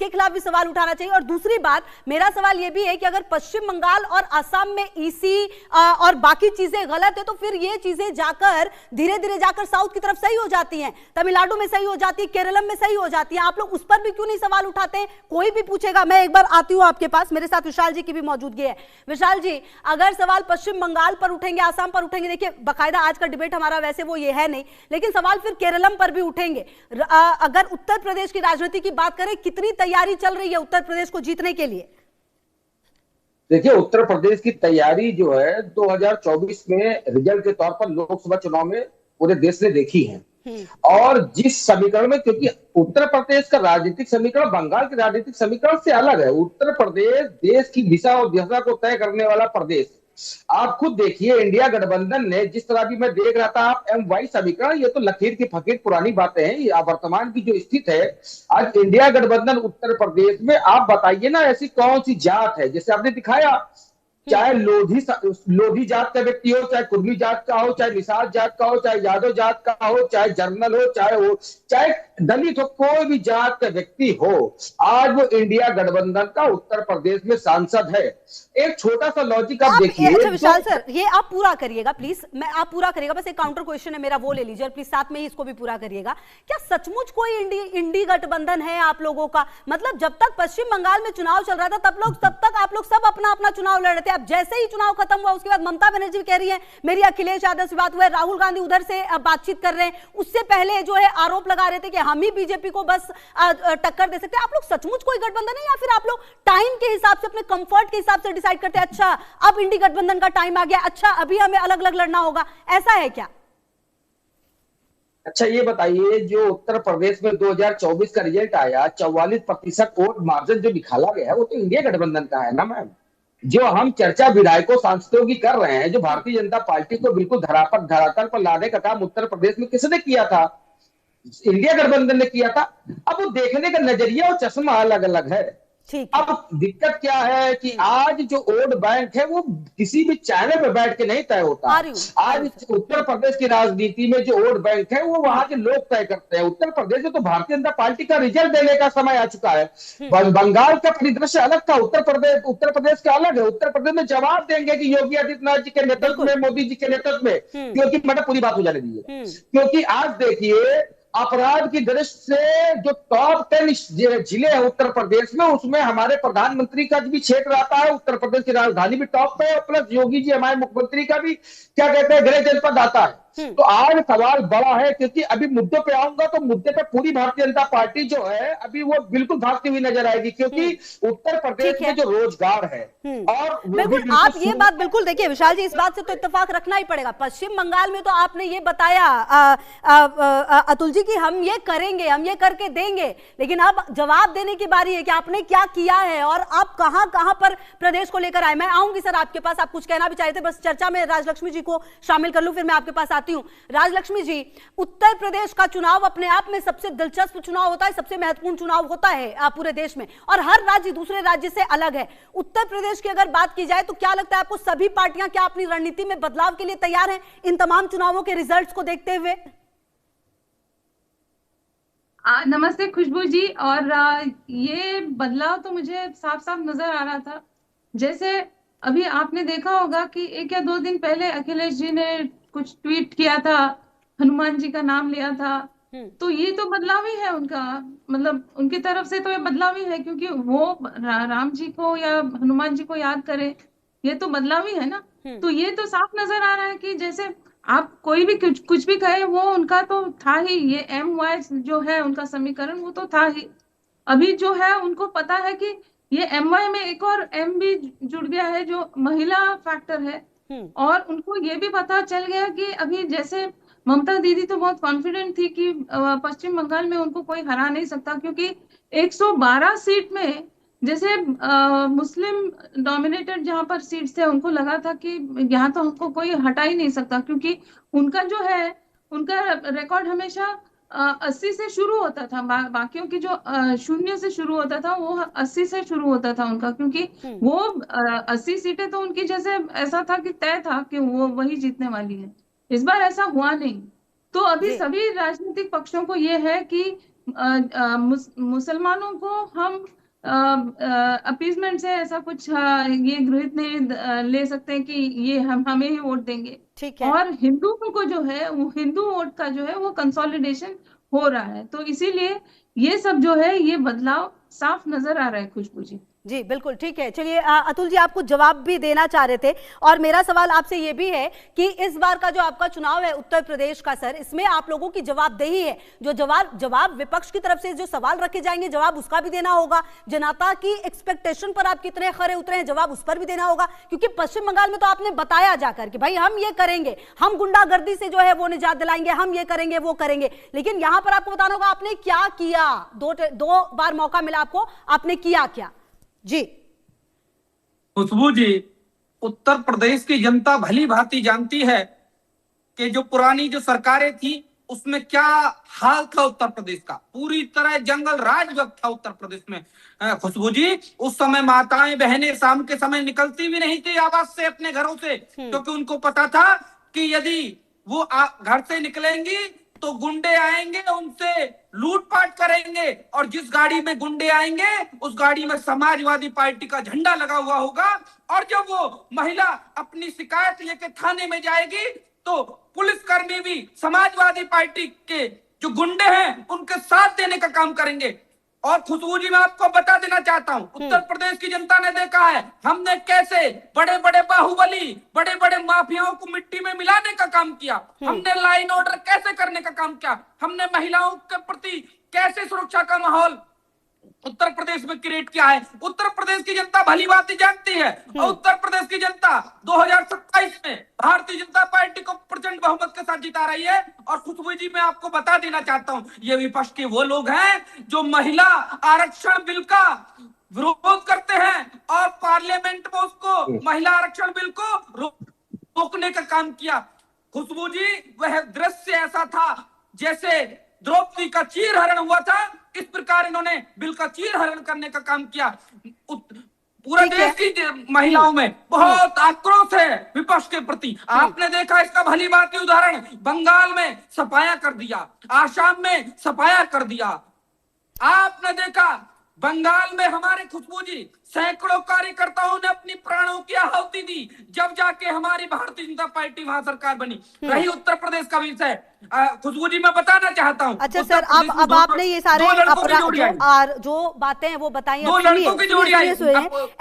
उनके खिलाफ भी सवाल उठाना चाहिए। और दूसरी बात, मेरा सवाल यह भी है कि अगर पश्चिम बंगाल और असम में ईसी और बाकी चीजें गलत है, तो फिर ये चीजें जाकर धीरे धीरे जाकर साउथ की तरफ सही हो जाती हैं, तमिलनाडु में सही हो जाती है, केरलम में सही हो जाती है। आप लोग उस पर भी क्यों नहीं सवाल उठाते हैं? कोई भी पूछेगा। मैं एक बार आती हूं आपके पास, मेरे साथ विशाल जी की भी मौजूदगी है। विशाल जी, अगर सवाल पश्चिम बंगाल पर उठेंगे, असम पर उठेंगे, देखिए बाकायदा आज का डिबेट हमारा वैसे वो ये है नहीं, लेकिन सवाल फिर केरलम पर भी उठेंगे। अगर उत्तर प्रदेश की राजनीति की बात करें, कितनी तैयारी चल रही है उत्तर प्रदेश को जीतने के लिए? देखिए, उत्तर प्रदेश की तैयारी जो है 2024 में रिजल्ट के तौर पर लोकसभा चुनाव में पूरे देश ने देखी है। और जिस समीकरण में, क्योंकि उत्तर प्रदेश का राजनीतिक समीकरण बंगाल के राजनीतिक समीकरण से अलग है। उत्तर प्रदेश देश की दिशा और दशा को तय करने वाला प्रदेश। आप खुद देखिए, इंडिया गठबंधन ने जिस तरह भी मैं देख रहा था, आप MY समीकरण, ये तो लकीर की फकीर पुरानी बातें हैं। ये वर्तमान की जो स्थिति है, आज इंडिया गठबंधन उत्तर प्रदेश में, आप बताइए ना ऐसी कौन सी जात है, जैसे आपने दिखाया, चाहे लोधी जात का व्यक्ति हो, चाहे कुर्मी जात का हो, चाहे निषाद जात का हो, चाहे यादव जात का हो, चाहे जर्नल हो, चाहे दलित हो, कोई भी जात का व्यक्ति हो, आज वो इंडिया गठबंधन का उत्तर प्रदेश में सांसद है। एक छोटा सा लॉजिक आप देखिए। अच्छा विशाल सर, ये आप पूरा करिएगा प्लीज, आप पूरा करिएगा, बस एक काउंटर क्वेश्चन है मेरा, वो ले लीजिए प्लीज, साथ में ही इसको भी पूरा करिएगा। क्या सचमुच कोई इंडी गठबंधन है आप लोगों का? मतलब जब तक पश्चिम बंगाल में चुनाव चल रहा था तब तक आप लोग सब अपना अपना चुनाव लड़ रहे थे। अब जैसे ही चुनाव खत्म हुआ, उसके बाद ममता बनर्जी कह रही है मेरी अखिलेश यादव से बात हुई, राहुल गांधी उधर से बातचीत कर रहे हैं, उससे पहले जो है आरोप लगा रहे थे कि हम ही बीजेपी को बस टक्कर दे सकते हैं। आप लोग सचमुच कोई गठबंधन है, या फिर आप लोग टाइम के हिसाब से, अपने कंफर्ट के हिसाब से डिसाइड करते हैं, अच्छा अब इंडी गठबंधन का टाइम आ गया, अच्छा अभी हमें अलग अलग लड़ना होगा, ऐसा है क्या? अच्छा ये बताइए, जो उत्तर प्रदेश में 2024 का रिजल्ट आया, 44% वोट मार्जिन जो निकाला गया है, वो तो इंडिया गठबंधन का है ना मैम। जो हम चर्चा विधायकों सांसदों की कर रहे हैं, जो भारतीय जनता पार्टी को बिल्कुल धरातल पर लाने का काम उत्तर प्रदेश में किसने किया था? इंडिया गठबंधन ने किया था। अब वो देखने का नजरिया और चश्मा अलग अलग है। अब दिक्कत क्या है कि आज जो वोट बैंक है वो किसी भी चैनल पे बैठ के नहीं तय होता। आज उत्तर प्रदेश की राजनीति में जो वोट बैंक है वो वहां के लोग तय करते हैं। उत्तर प्रदेश में तो भारतीय जनता पार्टी का रिजल्ट देने का समय आ चुका है। बंगाल का परिदृश्य अलग था, उत्तर प्रदेश का अलग है। उत्तर प्रदेश में जवाब देंगे कि योगी आदित्यनाथ जी के नेतृत्व में, मोदी जी के नेतृत्व में, क्योंकि मतलब पूरी बात हो जाने दीजिए, क्योंकि आज देखिए अपराध की दृष्टि से जो टॉप 10 जिले हैं उत्तर प्रदेश में, उसमें हमारे प्रधानमंत्री का भी क्षेत्र आता है, उत्तर प्रदेश की राजधानी भी टॉप पे है, प्लस योगी जी हमारे मुख्यमंत्री का भी क्या कहते हैं गृह जनपद आता है। तो आज सवाल बड़ा है, क्योंकि अभी मुद्दों पे आऊंगा तो मुद्दे पे पूरी भारतीय जनता पार्टी जो है अभी वो बिल्कुल भागती हुई नजर आएगी, क्योंकि उत्तर प्रदेश में जो रोजगार है और बिल्कुल आप ये बात बिल्कुल देखिए विशाल जी, इस बात से तो इत्तेफाक रखना ही पड़ेगा। पश्चिम बंगाल में तो आपने ये बताया अतुल जी कि हम ये करेंगे, हम ये करके देंगे, लेकिन अब जवाब देने की बारी है कि आपने क्या किया है और आप कहां कहां पर प्रदेश को लेकर आए। मैं आऊंगी सर आपके पास, आप कुछ कहना भी चाहते थे, बस चर्चा में राजलक्ष्मी जी को शामिल कर लूं, फिर मैं आपके पास आती हूं। राजलक्ष्मी जी, उत्तर प्रदेश का चुनाव अपने आप में सबसे दिलचस्प चुनाव होता है, सबसे महत्वपूर्ण चुनाव होता है पूरे देश में, और हर राज्य दूसरे राज्य से अलग है। उत्तर प्रदेश की अगर बात की जाए तो क्या लगता है आपको, सभी पार्टियां क्या अपनी रणनीति में बदलाव के लिए तैयार हैं इन तमाम चुनावों के रिजल्ट्स को देखते हुए? नमस्ते खुशबू जी, और ये बदलाव तो मुझे साफ साफ नजर आ रहा था। जैसे अभी आपने देखा होगा कि 1 या 2 दिन पहले अखिलेश जी ने कुछ ट्वीट किया था, हनुमान जी का नाम लिया था, तो ये तो बदलाव ही है उनका, मतलब उनकी तरफ से तो ये बदलाव ही है, क्योंकि वो राम जी को या हनुमान जी को याद करे, ये तो बदलाव ही है ना। तो ये तो साफ नजर आ रहा है कि जैसे आप कोई भी कुछ भी कहे, वो उनका तो था ही, ये MY जो है उनका समीकरण वो तो था ही। अभी जो है उनको पता है कि ये MY में एक और M भी जुड़ गया है जो महिला फैक्टर है, और उनको ये भी पता चल गया कि अभी जैसे ममता दीदी तो बहुत कॉन्फिडेंट थी कि पश्चिम बंगाल में उनको कोई हरा नहीं सकता, क्योंकि 112 सीट में जैसे मुस्लिम डोमिनेटेड जहां पर सीट्स थे, उनको लगा था कि यहाँ तो हमको कोई हटा ही नहीं सकता, क्योंकि उनका जो है उनका रिकॉर्ड हमेशा 80 से शुरू होता था, बाकियों की जो 0 से शुरू होता था वो 80 से शुरू होता था उनका, क्योंकि वो 80 सीटें तो उनकी जैसे ऐसा था कि तय था कि वो वही जीतने वाली है। इस बार ऐसा हुआ नहीं। तो अभी सभी राजनीतिक पक्षों को ये है कि मुसलमानों को हम अपीजमेंट से ऐसा कुछ ये गृहित नहीं ले सकते कि ये हम हमें ही वोट देंगे। ठीक है। और हिंदुओं को जो है वो हिंदू वोट का जो है वो कंसोलिडेशन हो रहा है, तो इसीलिए ये सब जो है ये बदलाव साफ नजर आ रहा है खुशबू जी। जी बिल्कुल ठीक है। चलिए अतुल जी आपको जवाब भी देना चाह रहे थे और मेरा सवाल आपसे ये भी है कि इस बार का जो आपका चुनाव है उत्तर प्रदेश का सर, इसमें आप लोगों की जवाबदेही है। जो जवाब विपक्ष की तरफ से जो सवाल रखे जाएंगे जवाब उसका भी देना होगा। जनता की एक्सपेक्टेशन पर आप कितने खरे उतरे हैं जवाब उस पर भी देना होगा, क्योंकि पश्चिम बंगाल में तो आपने बताया जाकर कि भाई हम ये करेंगे, हम गुंडागर्दी से जो है वो निजात दिलाएंगे, हम ये करेंगे वो करेंगे। लेकिन यहां पर आपको बताना होगा आपने क्या किया। दो बार मौका मिला आपको, आपने किया क्या? जी खुशबू जी, उत्तर प्रदेश की जनता भली भांति जानती है कि जो पुरानी जो सरकारें थी उसमें क्या हाल था उत्तर प्रदेश का। पूरी तरह जंगल राज वक्त था उत्तर प्रदेश में। खुशबू जी, उस समय माताएं बहनें शाम के समय निकलती भी नहीं थी आवाज से अपने घरों से, क्योंकि उनको पता था कि यदि वो घर से निकलेंगी तो गुंडे आएंगे, उनसे लूटपाट करेंगे, और जिस गाड़ी में गुंडे आएंगे उस गाड़ी में समाजवादी पार्टी का झंडा लगा हुआ होगा। और जब वो महिला अपनी शिकायत लेके थाने में जाएगी तो पुलिसकर्मी भी समाजवादी पार्टी के जो गुंडे हैं उनके साथ देने का काम करेंगे। और खुशबू जी, मैं आपको बता देना चाहता हूं, उत्तर प्रदेश की जनता ने देखा है हमने कैसे बड़े बड़े बाहुबली, बड़े बड़े माफियाओं को मिट्टी में मिलाने का काम किया, हमने लाइन ऑर्डर कैसे करने का काम किया, हमने महिलाओं के प्रति कैसे सुरक्षा का माहौल उत्तर प्रदेश में क्रिएट किया है। उत्तर प्रदेश की जनता भली भांति जानती है। और उत्तर प्रदेश की जनता 2027 में भारतीय जनता पार्टी को प्रचंड बहुमत के साथ जिता रही है। और खुशबू जी, मैं आपको बता देना चाहता हूं, ये विपक्ष के वो लोग हैं जो महिला आरक्षण बिल का विरोध करते हैं और पार्लियामेंट में उसको महिला आरक्षण बिल को रोकने का काम किया। खुशबू जी, वह दृश्य ऐसा था जैसे द्रौपदी का चीरहरण हुआ था, इस प्रकार इन्होंने बिल का चीरहरण करने का काम किया। पूरे देश की महिलाओं में बहुत आक्रोश है विपक्ष के प्रति। आपने देखा इसका भली भांति उदाहरण, बंगाल में सफाया कर दिया, आसाम में सफाया कर दिया। आपने देखा बंगाल में हमारे खुशबू जी सैकड़ों कार्यकर्ताओं ने अपनी प्राणों की आहुति दी, जब जाके हमारी भारतीय जनता पार्टी वहां सरकार बनी। रही उत्तर प्रदेश का विषय, खुशबू जी मैं बताना चाहता हूँ। अच्छा सर, अब आपने ये सारे जो बातें हैं वो बताई।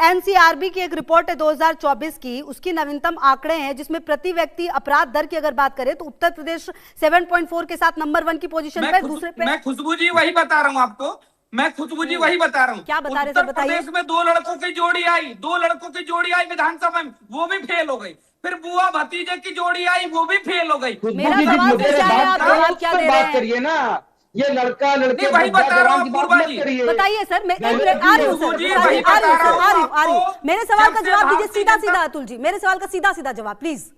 एनसीआरबी की एक रिपोर्ट है 2024 की, उसकी नवीनतम आंकड़े हैं जिसमें प्रति व्यक्ति अपराध दर की अगर बात करें तो उत्तर प्रदेश 7.4 के साथ नंबर 1 की पोजीशन पे, दूसरे पे। मैं खुशबू जी वही बता रहा हूँ आपको, मैं खुशबू जी वही बता रहा हूँ। क्या बता रहे थे, उत्तर प्रदेश में 2 लड़कों की जोड़ी आई, 2 लड़कों की जोड़ी आई विधानसभा में, वो भी फेल हो गई। फिर बुआ भतीजे की जोड़ी आई, वो भी फेल हो गई। मेरा सवाल फिर क्या है, आप जवाब क्या दे रहे हैं? बात करिए ना, ये लड़का लड़के वही बता रहा हूँ बताइए सर, मैं आ रही हूँ सर, मेरे सवाल का जवाब दीजिए सीधा सीधा। अतुल जी, मेरे सवाल का सीधा सीधा जवाब प्लीज।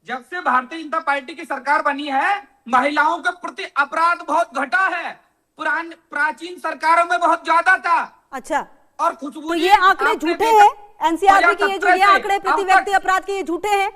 जब से भारतीय जनता पार्टी की सरकार बनी है, महिलाओं के प्रति अपराध बहुत घटा है, प्राचीन सरकारों में बहुत ज्यादा था। अच्छा, और खुशबू, तो ये आंकड़े झूठे हैं? एनसीआरबी के ये आंकड़े प्रति व्यक्ति अपराध के ये झूठे हैं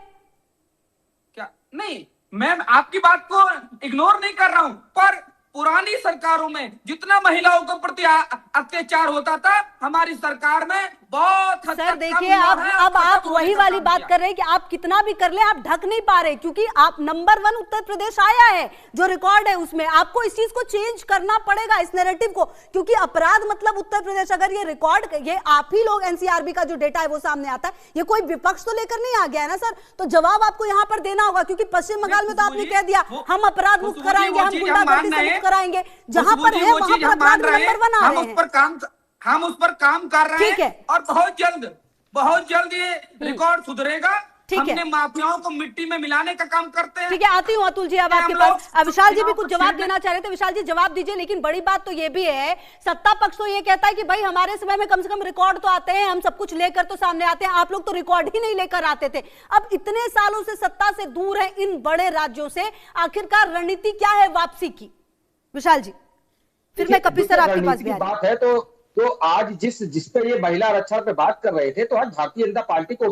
क्या? नहीं, मैं आपकी बात को इग्नोर नहीं कर रहा हूं, पर पुरानी सरकारों में जितना महिलाओं के प्रति अत्याचार होता था, हमारी सरकार में बहुत हद तक सर देखिए, अब आप वही वाली बात कर रहे हैं कि आप कितना भी कर ले आप ढक नहीं पा रहे, क्योंकि आप नंबर 1 उत्तर प्रदेश आया है, जो रिकॉर्ड है उसमें आपको इस चीज को चेंज करना पड़ेगा, इस नैरेटिव को, क्योंकि अपराध मतलब उत्तर प्रदेश। अगर ये रिकॉर्ड, ये आप ही लोग एनसीआरबी का जो डेटा है वो सामने आता है, ये कोई विपक्ष तो लेकर नहीं आ गया है ना सर, तो जवाब आपको यहाँ पर देना होगा, क्योंकि पश्चिम बंगाल में तो आपने कह दिया हम अपराध मुक्त कराएंगे, हम गुंडागर्दी से मुक्त कराएंगे, जहां पर है वहां पर अपराध नंबर 1 आ रहे हैं। हम उस पर काम कर रहे हैं और बहुत जल्द ये रिकॉर्ड सुधरेगा। हमने माफियाओं को मिट्टी में मिलाने का काम करते हैं। ठीक है, आती हूँ अतुल जी अब आपके पास। विशाल जी भी कुछ जवाब देना चाह रहे थे, विशाल जी जवाब दीजिए। लेकिन बड़ी बात तो ये भी है, सत्ता पक्ष तो ये कहता है कि भाई हमारे समय में कम से कम रिकॉर्ड तो आते हैं, हम सब कुछ लेकर तो सामने आते हैं, आप लोग तो रिकॉर्ड ही नहीं लेकर आते थे। अब इतने सालों से सत्ता से दूर है इन बड़े राज्यों से, आखिरकार रणनीति क्या है वापसी की? विशाल जी, फिर मैं कपिल सर आपके पास भी बात है। तो आज जिस पे ये महिला आरक्षण पे बात कर रहे थे, तो आज भारतीय जनता पार्टी को